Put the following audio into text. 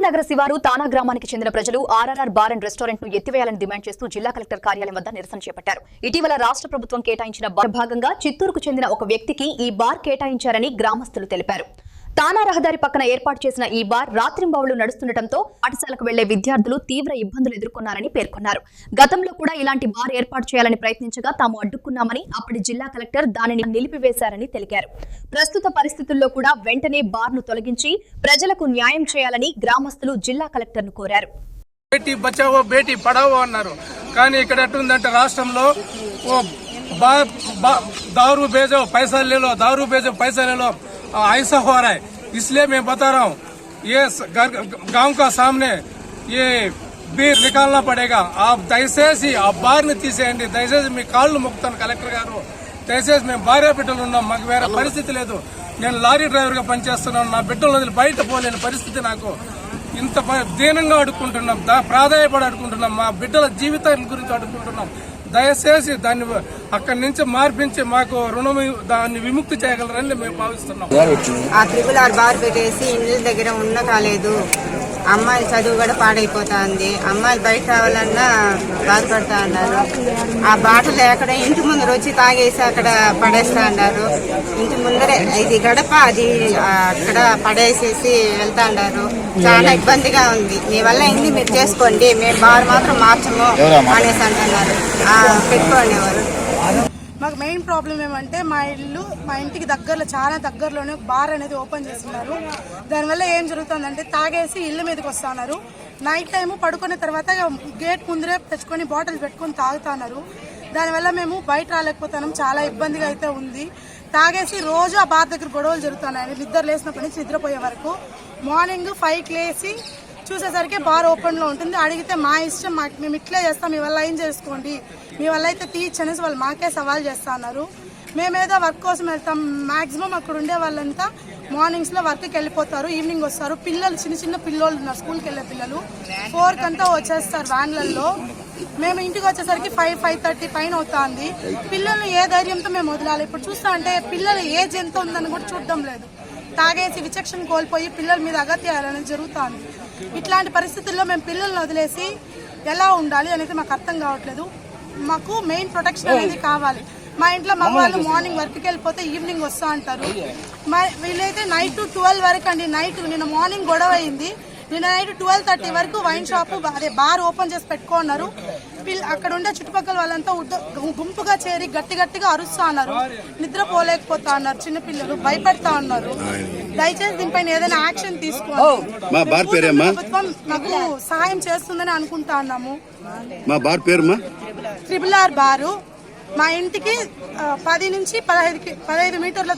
నగర శివారు తానా గ్రామానికి చెందిన ప్రజలు ఆర్ఆర్ఆర్ బార్ అండ్ రెస్టారెంట్ ను ఎత్తివేయాలని డిమాండ్ చేస్తూ జిల్లా కలెక్టర్ కార్యాలయం వద్ద నిరసన చేపట్టారు. ఇటీవల రాష్ట్ర ప్రభుత్వం కేటాయించిన బార్ భాగంగా చిత్తూరుకు చెందిన ఒక వ్యక్తికి ఈ బార్ కేటాయించారని గ్రామస్తులు తెలిపారు. తానా రహదారి పక్కన ఏర్పాటు చేసిన ఈ బార్ రాత్రింబవళ్లు నడుస్తుండటంతో పాఠశాలకు వెళ్లే విద్యార్థులు తీవ్ర ఇబ్బందులు ఎదుర్కొన్నారని పేర్కొన్నారు. గతంలో కూడా ఇలాంటి బార్ ఏర్పాటు చేయాలని ప్రయత్నించగా తాము అడ్డుకున్నామని, అప్పటి జిల్లా కలెక్టర్ దానిని నిలిపివేశారని తెలిపారు. ప్రస్తుత పరిస్థితుల్లో కూడా వెంటనే బార్ ను తొలగించి ప్రజలకు న్యాయం చేయాలని గ్రామస్తులు జిల్లా కలెక్టర్ ను కోరారు. బేటీ బచావో బేటీ పడావో అన్నారు. కానీ ఇక్కడ ఎట్టుందంటే రాష్ట్రంలో दारू भेजो पैसा ले लो, दारू भेजो पैसा ले लो, ऐसा हो रहा है. इसलिए मैं बता रहा हूँ, ये गांव का सामने ये बीर निकालना पड़ेगा. आप దయచేసి ఆ బార్ని తీసేయండి. దయచేసి మీ కాళ్ళు మొక్కుతాను కలెక్టర్ గారు. దయచేసి మేము భార్య బిడ్డలు ఉన్నాం, మాకు వేరే పరిస్థితి లేదు. నేను లారీ డ్రైవర్ గా పనిచేస్తున్నాను. నా బిడ్డలు వదిలి బయట పోలేని పరిస్థితి నాకు. ఇంత దీనంగా అడుక్కుంటున్నాం, ప్రాధాయపడి అడుక్కుంటున్నాం, మా బిడ్డల జీవితాల గురించి అడుక్కుంటున్నాం. దయచేసి దాన్ని అక్కడి నుంచి మార్పించి మాకు రుణం దాన్ని విముక్తి చేయగలరని మేము భావిస్తున్నాం. ఆ త్రిపుల్ బార్ పెట్టేసి ఇండ్ల దగ్గర ఉన్న కాలేదు. అమ్మాయిల చదువు కూడా పాడైపోతుంది. అమ్మాయిలు బయట రావాలన్నా బాధపడతా ఉన్నారు. ఆ బాటలు ఎక్కడ ఇంటి ముందర వచ్చి తాగేసి అక్కడ పడేస్తా ఉన్నారు. ఇంటి ముందరే ఇది గడప, అది అక్కడ పడేసేసి వెళ్తా ఉన్నారు. చాలా ఇబ్బందిగా ఉంది. మీ వల్ల ఇంటి మీరు చేసుకోండి, మేము బార్ మాత్రం మార్చము అనేసి అంటున్నారు. పెట్టుకోండి ఎవరు. మాకు మెయిన్ ప్రాబ్లం ఏమంటే మా ఇంటికి దగ్గరలో, చాలా దగ్గరలోనే బార్ అనేది ఓపెన్ చేస్తున్నారు. దానివల్ల ఏం జరుగుతుందంటే తాగేసి ఇళ్ళ మీదకి వస్తున్నారు. నైట్ టైము పడుకున్న తర్వాత గేట్ ముందరే తెచ్చుకొని బాటిల్స్ పెట్టుకొని తాగుతున్నారు. దానివల్ల మేము బయట రాలేకపోతున్నాం. చాలా ఇబ్బందిగా అయితే ఉంది. తాగేసి రోజు ఆ బార్ దగ్గర గొడవలు జరుగుతున్నాయి. నిద్ర లేసినప్పటి నుంచి నిద్రపోయే వరకు. మార్నింగ్ 5కి లేసి చూసేసరికి బార్ ఓపెన్ లో ఉంటుంది. అడిగితే మా ఇష్టం, మేము ఇట్లే చేస్తాం, మీ వల్ల ఏం చేసుకోండి, మీ వల్ల అయితే తీర్చనేసి వాళ్ళు మాకే సవాల్ చేస్తా ఉన్నారు. మేమేదో వర్క్ కోసం వెళ్తాం. మాక్సిమం అక్కడ ఉండే వాళ్ళంతా మార్నింగ్స్ లో వర్క్కి వెళ్ళిపోతారు, ఈవినింగ్ వస్తారు. పిల్లలు, చిన్న చిన్న పిల్లలు ఉన్నారు, స్కూల్కి వెళ్ళే పిల్లలు. 4 కంతా వచ్చేస్తారు వ్యాన్లలో. మేము ఇంటికి వచ్చేసరికి 5-5:30 పైన అవుతుంది. పిల్లల్ని ఏ ధైర్యంతో మేము వదలాలి? ఇప్పుడు చూస్తా అంటే పిల్లలు ఏజ్ ఎంత ఉందని కూడా చూడడం లేదు. తాగేసి విచక్షణ కోల్పోయి పిల్లల మీద అగత్యాలనేది జరుగుతుంది. ఇట్లాంటి పరిస్థితుల్లో మేము పిల్లల్ని వదిలేసి ఎలా ఉండాలి అనేది మాకు అర్థం కావట్లేదు. మాకు మెయిన్ ప్రొటెక్షన్ అనేది కావాలి. మా ఇంట్లో మగవాళ్ళు మార్నింగ్ వర్క్కి వెళ్ళిపోతే ఈవినింగ్ వస్తా అంటారు. వీళ్ళైతే నైట్ 12 వరకు అండి. నిన్న మార్నింగ్ గొడవ అయింది. నిన్న నైట్ 12:30 వరకు వైన్ షాప్, అదే బార్ ఓపెన్ చేసి పెట్టుకున్నారు. అక్కడ ఉండే చుట్టుపక్కల వాళ్ళంతా గుంపుగా చేరి గట్టిగా అరుస్తా ఉన్నారు. నిద్రపోలేకపోతా ఉన్నారు. చిన్నపిల్లలు భయపడతా ఉన్నారు. దయచేసి దీనిపైన ఏదైనా యాక్షన్ తీసుకోండి. ప్రభుత్వం మాకు సహాయం చేస్తుందని అనుకుంటా ఉన్నాము. త్రిపుల్ ఆర్ బారు మా ఇంటికి 10 నుంచి 15 మీటర్ల